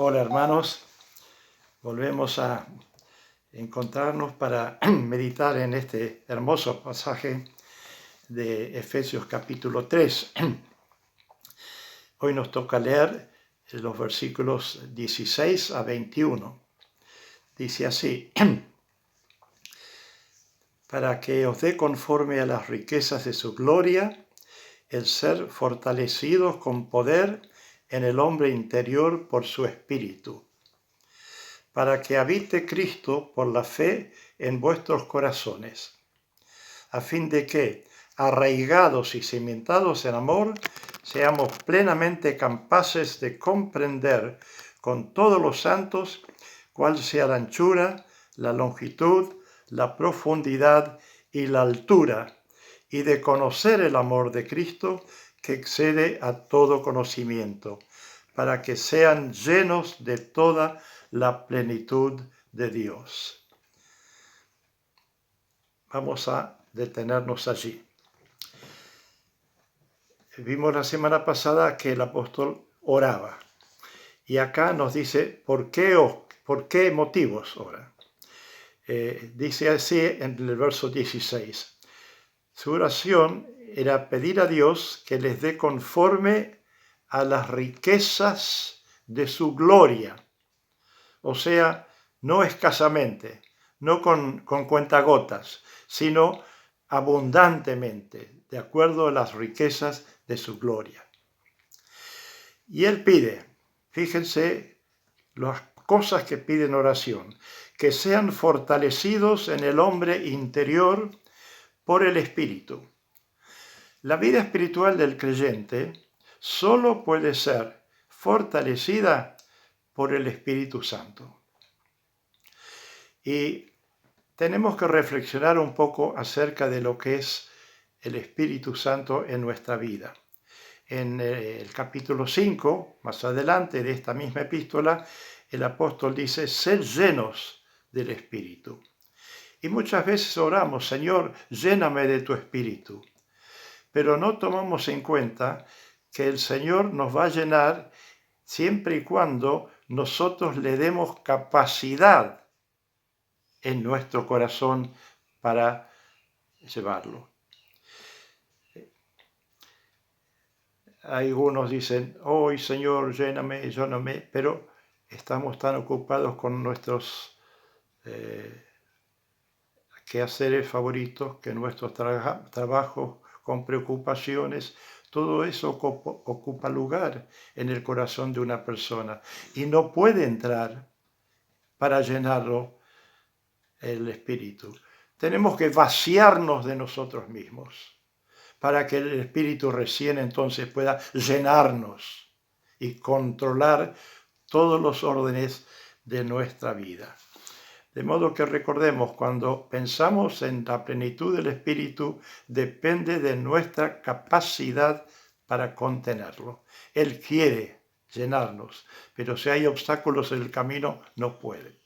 Hola hermanos, volvemos a encontrarnos para meditar en este hermoso pasaje de Efesios capítulo 3. Hoy nos toca leer los versículos 16 a 21. Dice así: para que os dé conforme a las riquezas de su gloria, el ser fortalecidos con poder en el hombre interior por su espíritu, para que habite Cristo por la fe en vuestros corazones, a fin de que, arraigados y cimentados en amor, seamos plenamente capaces de comprender con todos los santos cuál sea la anchura, la longitud, la profundidad y la altura, y de conocer el amor de Cristo que excede a todo conocimiento, para que sean llenos de toda la plenitud de Dios. Vamos a detenernos allí. Vimos la semana pasada que el apóstol oraba, y acá nos dice por qué motivos ora. Dice así en el verso 16. Su oración era pedir a Dios que les dé conforme a las riquezas de su gloria, o sea, no escasamente, no con cuentagotas, sino abundantemente, de acuerdo a las riquezas de su gloria. Y él pide, fíjense las cosas que pide en oración, que sean fortalecidos en el hombre interior por el Espíritu. La vida espiritual del creyente solo puede ser fortalecida por el Espíritu Santo. Y tenemos que reflexionar un poco acerca de lo que es el Espíritu Santo en nuestra vida. En el capítulo 5, más adelante de esta misma epístola, el apóstol dice: sed llenos del Espíritu. Y muchas veces oramos: Señor, lléname de tu Espíritu. Pero no tomamos en cuenta que el Señor nos va a llenar siempre y cuando nosotros le demos capacidad en nuestro corazón para llevarlo. Algunos dicen: hoy Señor, lléname, pero estamos tan ocupados con nuestros quehaceres favoritos, que nuestros trabajos con preocupaciones, todo eso ocupa lugar en el corazón de una persona y no puede entrar para llenarlo el Espíritu. Tenemos que vaciarnos de nosotros mismos para que el Espíritu recién entonces pueda llenarnos y controlar todos los órdenes de nuestra vida. De modo que recordemos, cuando pensamos en la plenitud del Espíritu, depende de nuestra capacidad para contenerlo. Él quiere llenarnos, pero si hay obstáculos en el camino, no puede.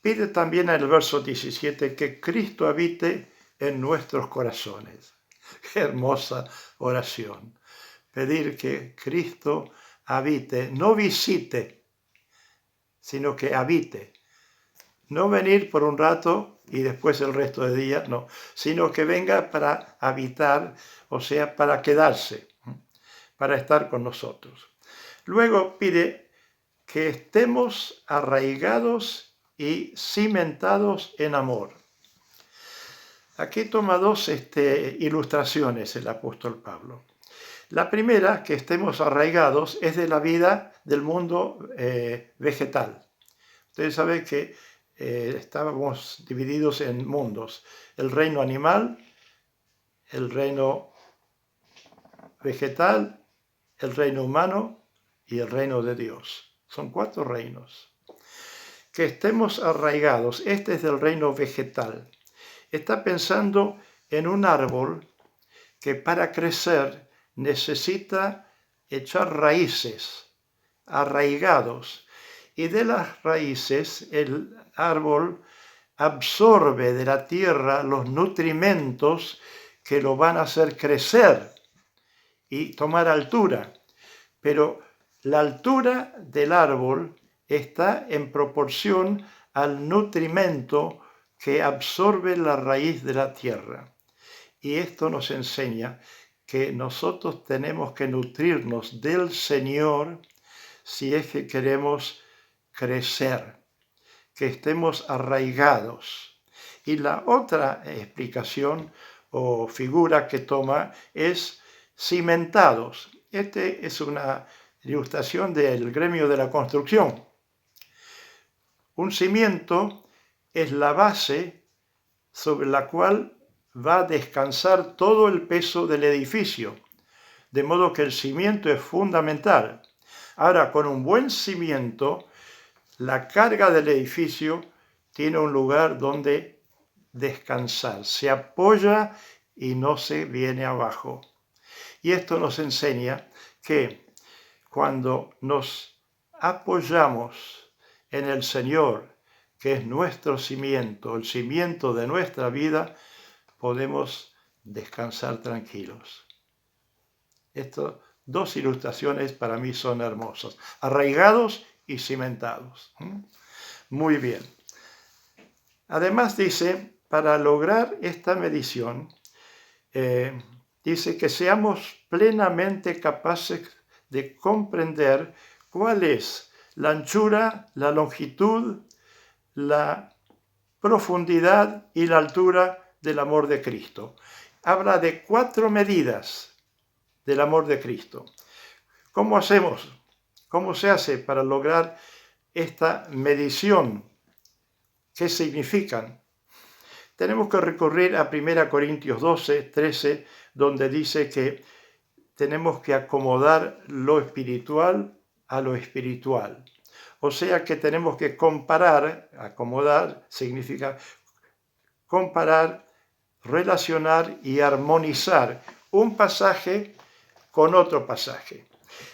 Pide también en el verso 17 que Cristo habite en nuestros corazones. Qué hermosa oración. Pedir que Cristo habite, no visite, sino que habite. No venir por un rato y después el resto del día, no, sino que venga para habitar, o sea, para quedarse, para estar con nosotros. Luego pide que estemos arraigados y cimentados en amor. Aquí toma dos ilustraciones el apóstol Pablo. La primera, que estemos arraigados, es de la vida del mundo vegetal. Ustedes saben que estábamos divididos en mundos: el reino animal, el reino vegetal, el reino humano y el reino de Dios. Son 4 reinos. Que estemos arraigados, este es del reino vegetal. Está pensando en un árbol que para crecer necesita echar raíces, arraigados, y de las raíces el árbol absorbe de la tierra los nutrimentos que lo van a hacer crecer y tomar altura. Pero La altura del árbol está en proporción al nutrimento que absorbe la raíz de la tierra. Y esto nos enseña que nosotros tenemos que nutrirnos del Señor si es que queremos crecer, que estemos arraigados. Y la otra explicación o figura que toma es cimentados. Este es una ilustración del gremio de la construcción. Un cimiento es la base sobre la cual va a descansar todo el peso del edificio, de modo que el cimiento es fundamental. Ahora, con un buen cimiento, la carga del edificio tiene un lugar donde descansar, se apoya y no se viene abajo. Y esto nos enseña que cuando nos apoyamos en el Señor, que es nuestro cimiento, el cimiento de nuestra vida, podemos descansar tranquilos. Estas dos ilustraciones para mí son hermosas, arraigados y cimentados. Muy bien. Además dice, para lograr esta medición, dice que seamos plenamente capaces de comprender cuál es la anchura, la longitud, la profundidad y la altura del amor de Cristo. Habla de 4 medidas del amor de Cristo. ¿Cómo hacemos? ¿Cómo se hace para lograr esta medición? ¿Qué significan? Tenemos que recurrir a 1 Corintios 12, 13, donde dice que tenemos que acomodar lo espiritual a lo espiritual. O sea que tenemos que comparar, acomodar significa comparar, relacionar y armonizar un pasaje con otro pasaje.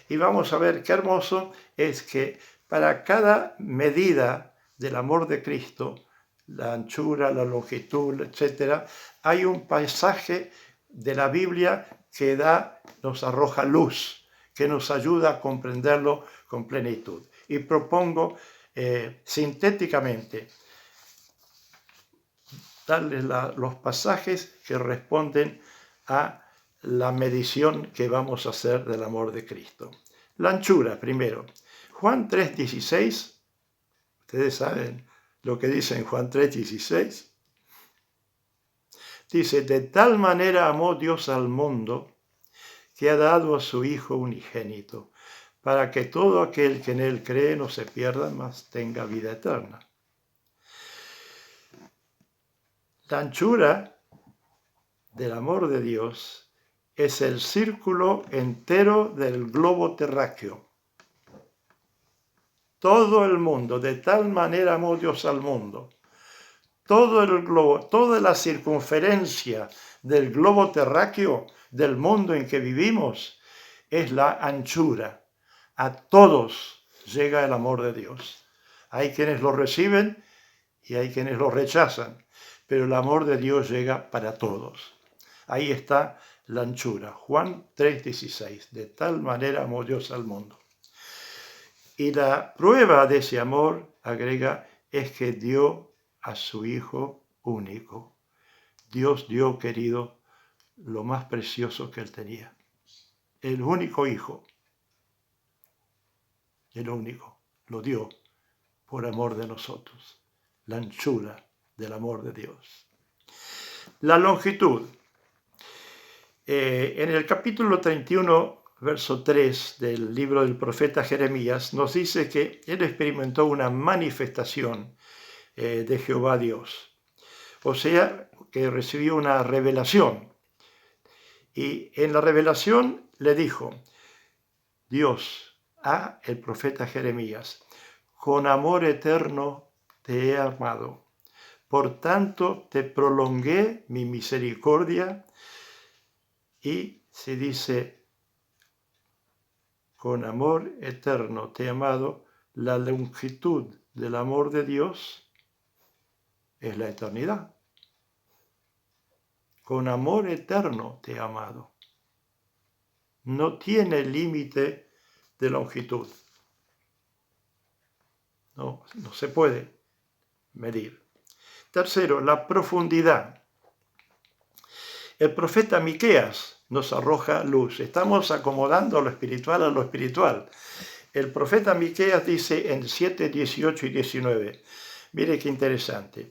Y vamos a ver qué hermoso es que para cada medida del amor de Cristo, la anchura, la longitud, etc., hay un pasaje de la Biblia que nos arroja luz, que nos ayuda a comprenderlo con plenitud. Y propongo sintéticamente darles los pasajes que responden a la medición que vamos a hacer del amor de Cristo. La anchura, primero. Juan 3:16, ustedes saben lo que dice en Juan 3:16. Dice, de tal manera amó Dios al mundo que ha dado a su Hijo unigénito, para que todo aquel que en él cree no se pierda, mas tenga vida eterna. La anchura del amor de Dios es el círculo entero del globo terráqueo. Todo el mundo, de tal manera amó Dios al mundo. Todo el globo, toda la circunferencia del globo terráqueo, del mundo en que vivimos, es la anchura. A todos llega el amor de Dios. Hay quienes lo reciben y hay quienes lo rechazan, pero el amor de Dios llega para todos. Ahí está la anchura. Juan 3:16. De tal manera amó Dios al mundo. Y la prueba de ese amor, agrega, es que dio a su Hijo único. Dios dio, querido, lo más precioso que él tenía. El único Hijo. El único. Lo dio por amor de nosotros. La anchura del amor de Dios. La longitud. En el capítulo 31, verso 3 del libro del profeta Jeremías, nos dice que él experimentó una manifestación de Jehová Dios. O sea, que recibió una revelación. Y en la revelación le dijo Dios a el profeta Jeremías, con amor eterno te he amado. Por tanto, te prolongué mi misericordia. Y se dice, con amor eterno te he amado, la longitud del amor de Dios es la eternidad. Con amor eterno te he amado. No tiene límite de longitud. No se puede medir. Tercero, la profundidad. El profeta Miqueas nos arroja luz. Estamos acomodando lo espiritual a lo espiritual. El profeta Miqueas dice en 7, 18 y 19, mire qué interesante.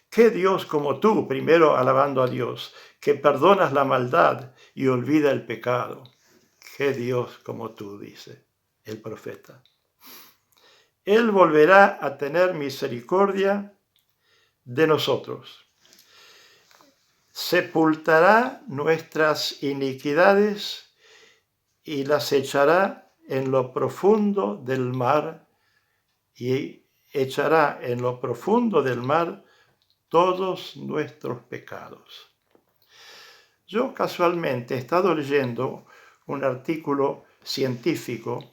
¿Qué Dios como tú, primero alabando a Dios, que perdonas la maldad y olvida el pecado? ¿Qué Dios como tú, dice el profeta? Él volverá a tener misericordia de nosotros. Sepultará nuestras iniquidades y las echará en lo profundo del mar, y echará en lo profundo del mar todos nuestros pecados. Yo casualmente he estado leyendo un artículo científico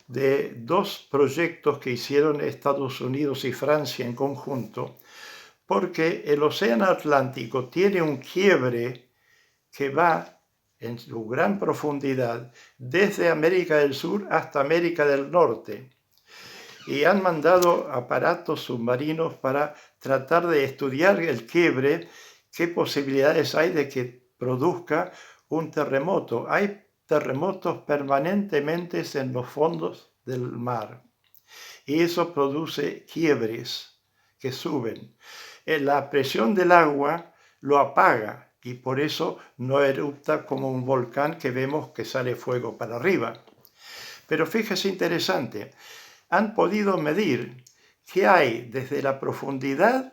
de 2 proyectos que hicieron Estados Unidos y Francia en conjunto, porque el océano Atlántico tiene un quiebre que va en su gran profundidad desde América del Sur hasta América del Norte. Y han mandado aparatos submarinos para tratar de estudiar el quiebre, qué posibilidades hay de que produzca un terremoto. Hay terremotos permanentemente en los fondos del mar y eso produce quiebres que suben. La presión del agua lo apaga y por eso no erupta como un volcán que vemos que sale fuego para arriba. Pero fíjese interesante, han podido medir qué hay desde la profundidad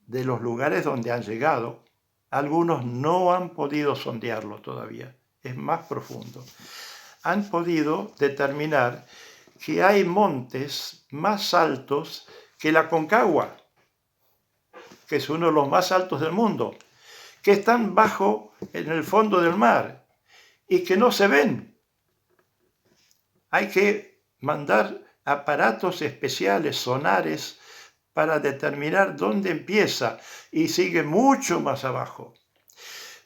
de los lugares donde han llegado. Algunos no han podido sondearlo todavía, es más profundo. Han podido determinar que hay montes más altos que la Aconcagua, que es uno de los más altos del mundo, que están bajo en el fondo del mar y que no se ven. Hay que mandar aparatos especiales, sonares, para determinar dónde empieza y sigue mucho más abajo.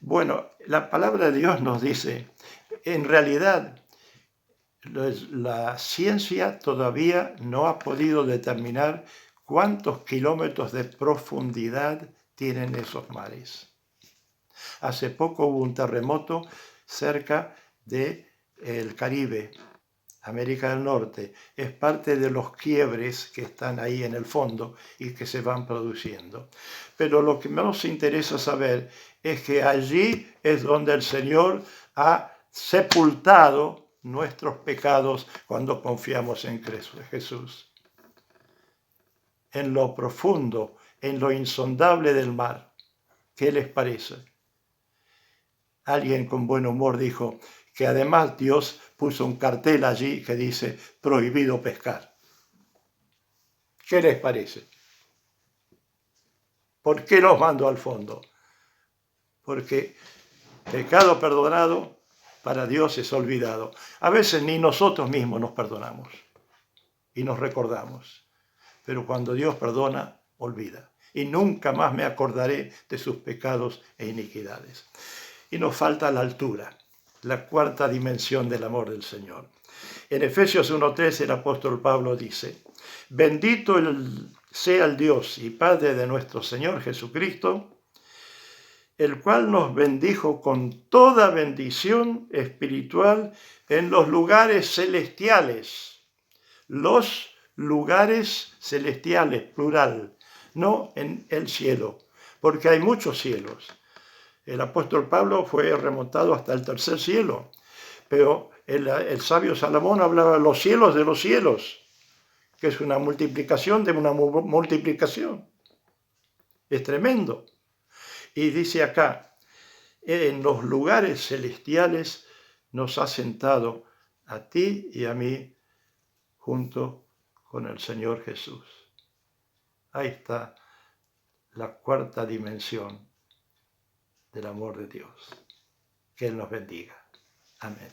Bueno, la palabra de Dios nos dice, en realidad, la ciencia todavía no ha podido determinar cuántos kilómetros de profundidad tienen esos mares. Hace poco hubo un terremoto cerca del Caribe, América del Norte. Es parte de los quiebres que están ahí en el fondo y que se van produciendo. Pero lo que nos interesa saber es que allí es donde el Señor ha sepultado nuestros pecados cuando confiamos en Jesús. En lo profundo, en lo insondable del mar. ¿Qué les parece? Alguien con buen humor dijo que además Dios puso un cartel allí que dice prohibido pescar. ¿Qué les parece? ¿Por qué los mando al fondo? Porque pecado perdonado para Dios es olvidado. A veces ni nosotros mismos nos perdonamos y nos recordamos. Pero cuando Dios perdona, olvida. Y nunca más me acordaré de sus pecados e iniquidades. Y nos falta la altura, la cuarta dimensión del amor del Señor. En Efesios 1:3 el apóstol Pablo dice, bendito sea el Dios y Padre de nuestro Señor Jesucristo, el cual nos bendijo con toda bendición espiritual en los lugares celestiales. Los lugares celestiales, plural, no en el cielo, porque hay muchos cielos. El apóstol Pablo fue remontado hasta el tercer cielo, pero el sabio Salomón hablaba de los cielos, que es una multiplicación de una multiplicación. Es tremendo. Y dice acá, en los lugares celestiales nos ha sentado a ti y a mí junto con el Señor Jesús. Ahí está la cuarta dimensión del amor de Dios. Que Él nos bendiga. Amén.